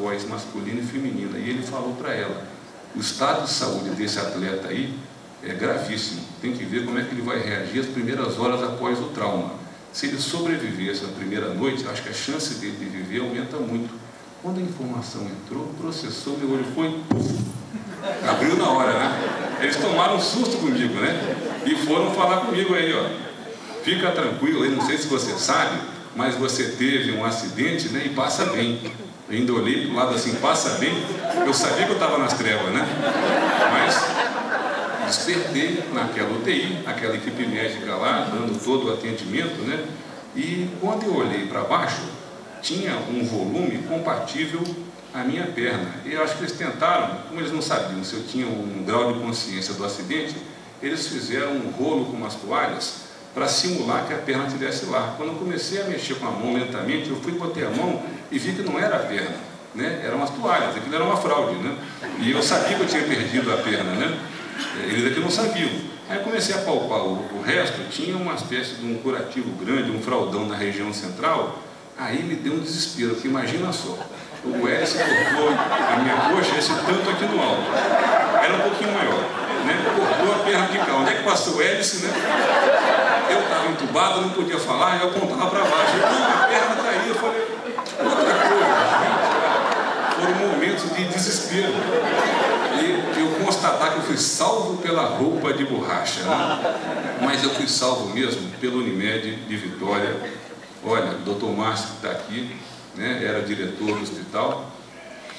voz masculina e feminina, e ele falou para ela: o estado de saúde desse atleta aí é gravíssimo, tem que ver como é que ele vai reagir as primeiras horas após o trauma. Se ele sobreviver essa primeira noite, acho que a chance dele de viver aumenta muito. Quando a informação entrou, processou, meu olho foi, abriu na hora, né? Eles tomaram um susto comigo, né? E foram falar comigo aí, ó: fica tranquilo, eu não sei se você sabe, mas você teve um acidente, né? E passa bem. Eu ainda olhei para o lado assim: passa bem? Eu sabia que eu estava nas trevas, né? Mas despertei naquela UTI, aquela equipe médica lá, dando todo o atendimento, né? E quando eu olhei para baixo, tinha um volume compatível à minha perna. E eu acho que eles tentaram, como eles não sabiam se eu tinha um grau de consciência do acidente, eles fizeram um rolo com umas toalhas para simular que a perna estivesse lá. Quando eu comecei a mexer com a mão lentamente, eu fui botar a mão e vi que não era a perna, né? Eram as toalhas, aquilo era uma fraude, né? E eu sabia que eu tinha perdido a perna, né? Eles aqui não sabiam. Aí eu comecei a palpar o resto, tinha uma espécie de um curativo grande, um fraldão na região central. Aí me deu um desespero, porque imagina só, o hélice cortou a minha coxa esse tanto aqui no alto, era um pouquinho maior, né? Cortou a perna de cá, onde é que passou o hélice, né? Eu estava entubado, não podia falar, eu apontava para baixo, a perna está aí, eu falei, outra coisa, gente, foram momentos de desespero. E eu constatar que eu fui salvo pela roupa de borracha, né? Mas eu fui salvo mesmo pelo Unimed de Vitória. Olha, o Dr. Márcio, que está aqui, né, era diretor do hospital,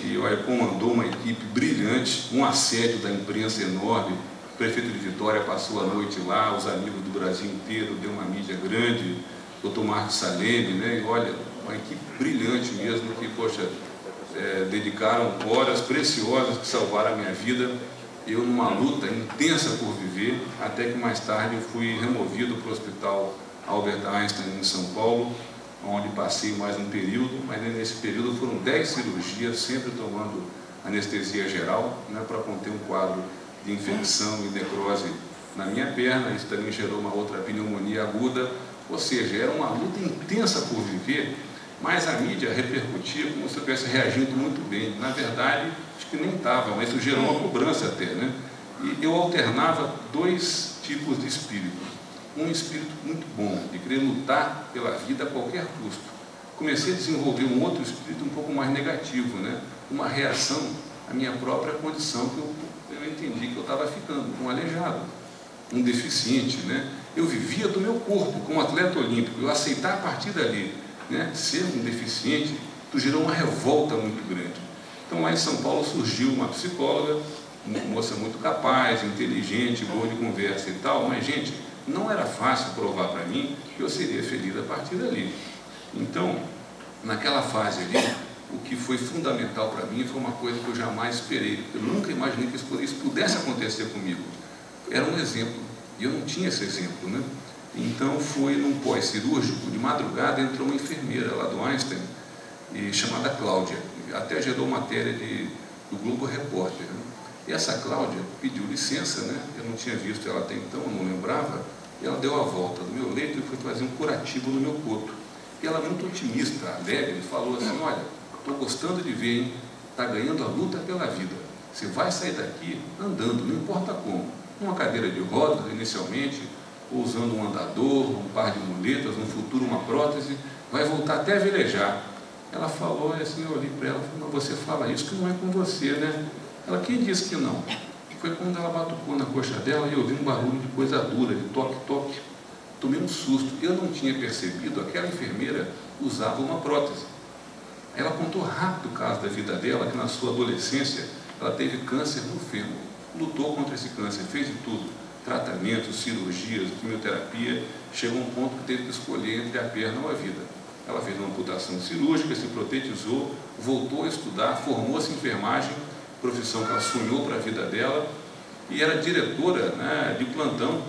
e olha, comandou uma equipe brilhante, um assédio da imprensa enorme. O prefeito de Vitória passou a noite lá, os amigos do Brasil inteiro, deu uma mídia grande, Dr. Marcos Saleme, né, e olha, uma equipe brilhante mesmo, que, poxa, dedicaram horas preciosas que salvaram a minha vida. Eu numa luta intensa por viver, até que mais tarde eu fui removido para o Hospital Albert Einstein, em São Paulo, onde passei mais um período, mas nesse período foram 10 cirurgias, sempre tomando anestesia geral, né, para conter um quadro de infecção e necrose na minha perna. Isso também gerou uma outra pneumonia aguda, ou seja, era uma luta intensa por viver, mas a mídia repercutia como se eu estivesse reagindo muito bem. Na verdade, acho que nem estava, mas isso gerou uma cobrança até, né? E eu alternava dois tipos de espírito. Um espírito muito bom, de querer lutar pela vida a qualquer custo. Comecei a desenvolver um outro espírito um pouco mais negativo, né? Uma reação à minha própria condição, que eu entendi que eu estava ficando um aleijado, um deficiente, né? Eu vivia do meu corpo como atleta olímpico, eu aceitar a partir dali, né, ser um deficiente, gerou uma revolta muito grande. Então lá em São Paulo surgiu uma psicóloga, uma moça muito capaz, inteligente, boa de conversa e tal, mas gente, não era fácil provar para mim que eu seria feliz a partir dali. Então, naquela fase ali, o que foi fundamental para mim foi uma coisa que eu jamais esperei. Eu nunca imaginei que isso pudesse acontecer comigo. Era um exemplo, e eu não tinha esse exemplo, né? Então, foi num pós-cirúrgico, de madrugada, entrou uma enfermeira lá do Einstein, chamada Cláudia. Até gerou matéria do Globo Repórter, né? E essa Cláudia pediu licença, né? Eu não tinha visto ela até então, não lembrava, e ela deu a volta do meu leito e foi fazer um curativo no meu coto. E ela, muito otimista, alegre, falou assim: olha, estou gostando de ver, hein? Está ganhando a luta pela vida. Você vai sair daqui andando, não importa como. Uma cadeira de rodas, inicialmente, ou usando um andador, um par de muletas, no futuro uma prótese, vai voltar até a velejar. Ela falou, assim, eu olhei para ela e falei: mas você fala isso que não é com você, né? Ela, quem disse que não? Foi quando ela batucou na coxa dela e eu ouvi um barulho de coisa dura, de toque-toque. Tomei um susto. Eu não tinha percebido, aquela enfermeira usava uma prótese. Ela contou rápido o caso da vida dela, que na sua adolescência ela teve câncer no fêmur. Lutou contra esse câncer, fez de tudo. Tratamentos, cirurgias, quimioterapia. Chegou a um ponto que teve que escolher entre a perna ou a vida. Ela fez uma amputação cirúrgica, se protetizou, voltou a estudar, formou-se em enfermagem, profissão que ela sonhou para a vida dela, e era diretora, né, de plantão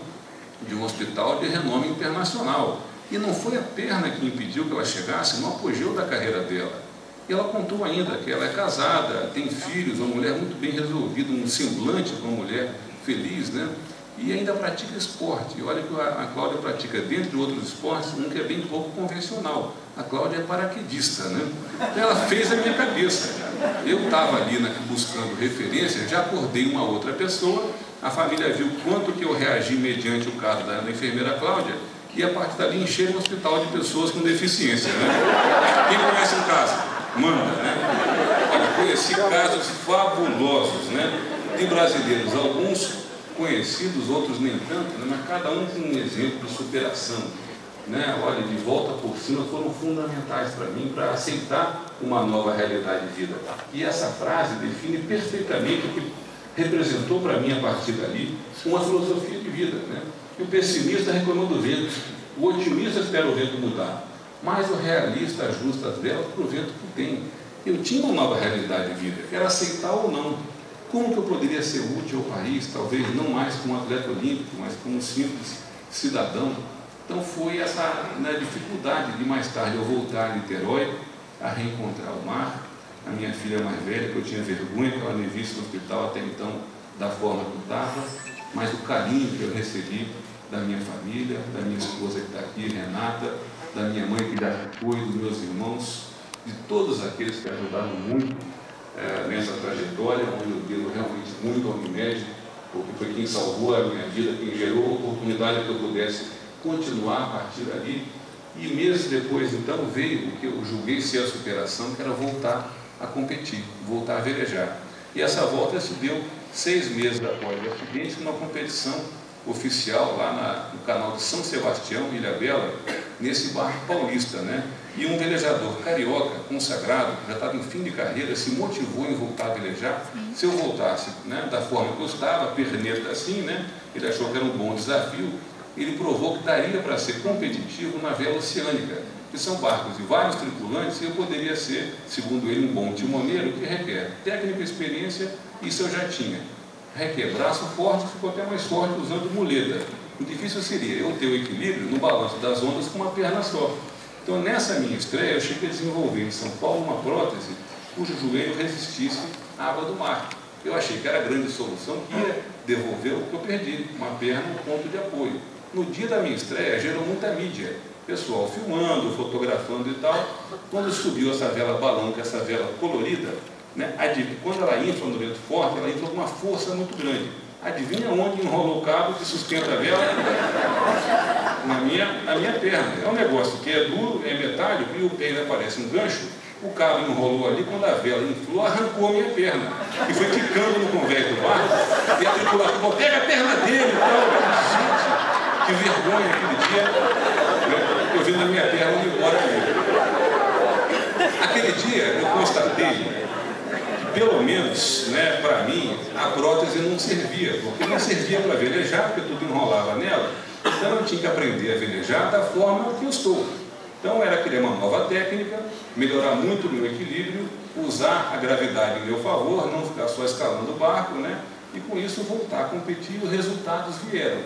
de um hospital de renome internacional. E não foi a perna que impediu que ela chegasse no apogeu da carreira dela. E ela contou ainda que ela é casada, tem filhos, uma mulher muito bem resolvida, um semblante de uma mulher feliz, né? e ainda pratica esporte. E olha que a Cláudia pratica, dentre outros esportes, um que é bem pouco convencional. A Cláudia é paraquedista, né? Ela fez a minha cabeça. Eu estava ali buscando referência, já acordei uma outra pessoa, a família viu quanto que eu reagi mediante o caso da enfermeira Cláudia, e a partir dali encheram o hospital de pessoas com deficiência, né? Quem conhece um caso? Manda, né? Eu conheci casos fabulosos, né? De brasileiros, alguns conhecidos, outros nem tanto, né? Mas cada um com um exemplo de superação, né? Olha, de volta por cima, foram fundamentais para mim, para aceitar uma nova realidade de vida. E essa frase define perfeitamente o que representou para mim, a partir dali, uma filosofia de vida, né? E o pessimista reclamou do vento, o otimista espera o vento mudar, mas o realista ajusta as velas para o vento que tem. Eu tinha uma nova realidade de vida, era aceitar ou não. Como que eu poderia ser útil ao país, talvez não mais como atleta olímpico, mas como um simples cidadão? Então foi essa dificuldade de mais tarde eu voltar a Niterói, a reencontrar o mar, a minha filha mais velha, que eu tinha vergonha que ela me visse no hospital até então da forma que eu estava, mas o carinho que eu recebi da minha família, da minha esposa que está aqui, Renata, da minha mãe que já foi, dos meus irmãos, de todos aqueles que ajudaram muito nessa trajetória, onde eu devo realmente muito ao Unimed, porque foi quem salvou a minha vida, quem gerou a oportunidade que eu pudesse continuar a partir dali. E meses depois, então, veio o que eu julguei ser a superação, que era voltar a competir, voltar a velejar. E essa volta se deu 6 meses após o acidente, numa competição oficial lá no canal de São Sebastião, Ilhabela, nesse barco paulista, né? E um velejador carioca, consagrado, que já estava em fim de carreira, se motivou em voltar a velejar. Se eu voltasse, né, da forma que eu estava, perneta assim, né? Ele achou que era um bom desafio. Ele provou que daria para ser competitivo na vela oceânica, que são barcos de vários tripulantes, e eu poderia ser, segundo ele, um bom timoneiro, que requer técnica e experiência, isso eu já tinha. Requer braço forte, ficou até mais forte usando muleta. O difícil seria eu ter o equilíbrio no balanço das ondas com uma perna só. Então, nessa minha estreia, eu cheguei a desenvolver em São Paulo uma prótese cujo joelho resistisse à água do mar. Eu achei que era a grande solução, que ia devolver o que eu perdi, uma perna, um ponto de apoio. No dia da minha estreia, gerou muita mídia, pessoal filmando, fotografando e tal. Quando subiu essa vela balão, que é essa vela colorida, né, quando ela infla no vento forte, ela infla com uma força muito grande. Adivinha onde enrolou o cabo que sustenta a vela? Na minha perna. É um negócio que é duro, é metálico, e o pé parece um gancho. O cabo enrolou ali, quando a vela inflou, arrancou a minha perna. E foi ficando no convés do barco, e a tripulação falou, pega a perna dele e tal. Gente, que vergonha aquele dia, né? Eu vendo a minha perna indo embora ali. Aquele dia eu constatei, pelo menos, né, para mim, a prótese não servia, porque não servia para velejar, porque tudo enrolava nela. Então eu tinha que aprender a velejar da forma que eu estou. Então era criar uma nova técnica, melhorar muito o meu equilíbrio, usar a gravidade em meu favor, não ficar só escalando o barco, né? E com isso voltar a competir, e os resultados vieram.